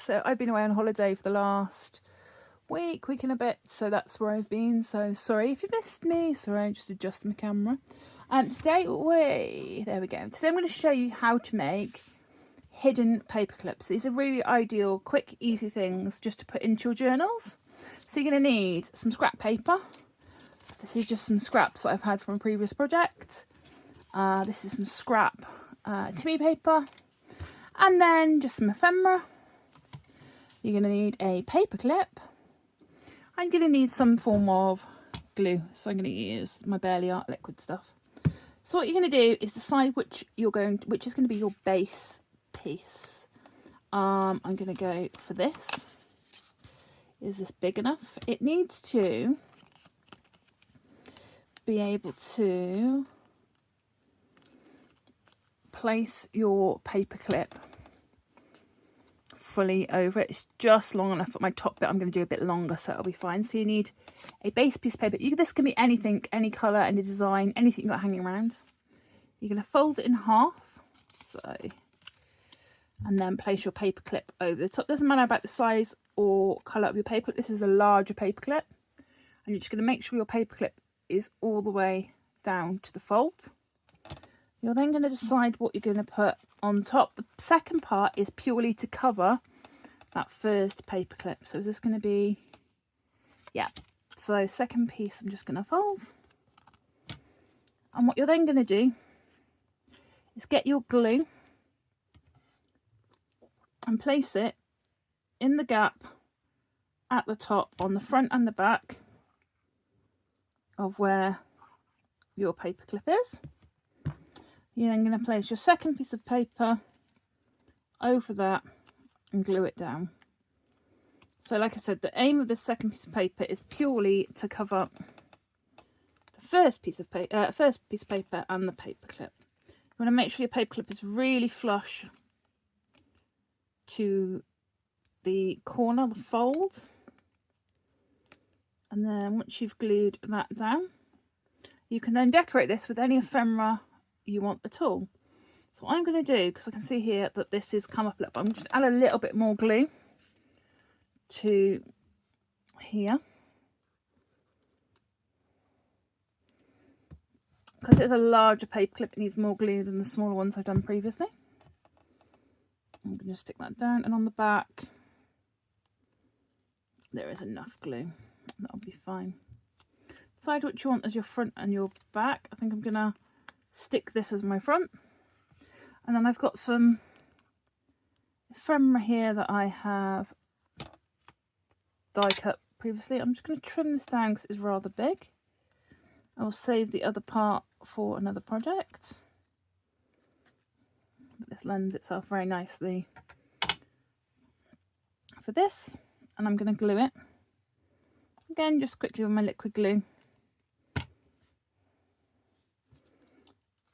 So I've been away on holiday for the last week and a bit, so that's where I've been. So sorry if you missed me. Sorry, I just adjusted my camera. Today there we go. Today I'm going to show you how to make hidden paper clips. These are really ideal, quick, easy things just to put into your journals. So you're going to need some scrap paper. This is just some scraps that I've had from a previous project. This is some scrap Timmy paper, and then just some ephemera. You're going to need a paper clip. I'm going to need some form of glue, so I'm going to use my Bearly Art liquid stuff. So what you're going to do is decide which is going to be your base piece. I'm going to go for this. Is this big enough? It needs to be able to place your paper clip fully over it. It's just long enough, but my top bit I'm going to do a bit longer, so it'll be fine. So you need a base piece of paper. This can be anything, any colour, any design, anything you've got hanging around. You're going to fold it in half, and then place your paper clip over the top. Doesn't matter about the size or colour of your paper clip. This is a larger paper clip, and you're just going to make sure your paper clip is all the way down to the fold. You're then going to decide what you're going to put on top. The second part is purely to cover that first paper clip. So is this going to be, yeah. So second piece I'm just going to fold. And what you're then going to do is get your glue and place it in the gap at the top on the front and the back of where your paper clip is. You're then going to place your second piece of paper over that and glue it down. So like I said, the aim of the second piece of paper is purely to cover the first piece of paper and the paper clip. You want to make sure your paper clip is really flush to the corner, the fold. And then once you've glued that down, you can then decorate this with any ephemera you want at all. So what I'm going to do, because I can see here that this has come up a little bit, I'm going to add a little bit more glue to here, because it's a larger paper clip. It needs more glue than the smaller ones I've done previously. I'm going to stick that down, and on the back there is enough glue. That'll be fine. Decide what you want as your front and your back. I think I'm going to stick this as my front, and then I've got some ephemera here that I have die cut previously. I'm just going to trim this down because it's rather big. I will save the other part for another project, but this lends itself very nicely for this. And I'm going to glue it again just quickly with my liquid glue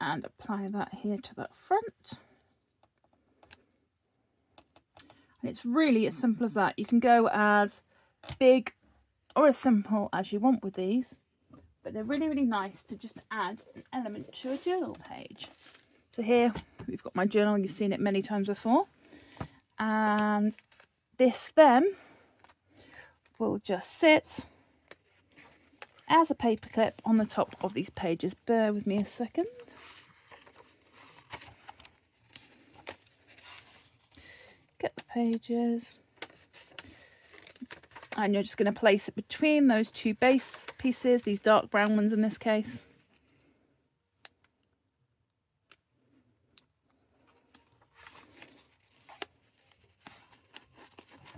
and apply that here to that front. And it's really as simple as that. You can go as big or as simple as you want with these, but they're really, really nice to just add an element to a journal page. So here we've got my journal. You've seen it many times before, and this then will just sit as a paper clip on the top of these pages. Bear with me a second. Get the pages, and you're just going to place it between those two base pieces, these dark brown ones in this case.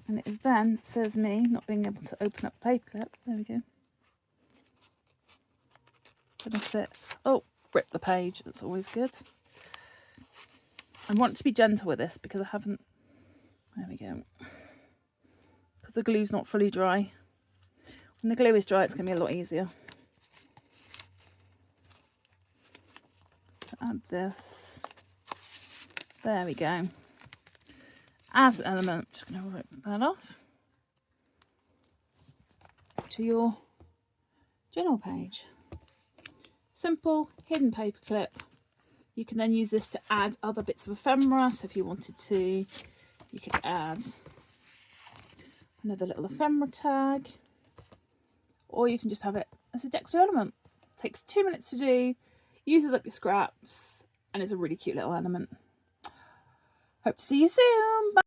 And it is then, says me, not being able to open up the paper clip. There we go. Gonna sit. Oh, rip the page. That's always good. I want to be gentle with this because I haven't. There we go. Because the glue's not fully dry. When the glue is dry, it's going to be a lot easier. To add this. There we go. As an element, I'm just going to rip that off to your journal page. Simple hidden paper clip. You can then use this to add other bits of ephemera. So if you wanted to, you could add Another little ephemera tag. Or you can just have it as a decorative element. Takes 2 minutes to do, uses up your scraps, and it's a really cute little element. Hope to see you soon. Bye.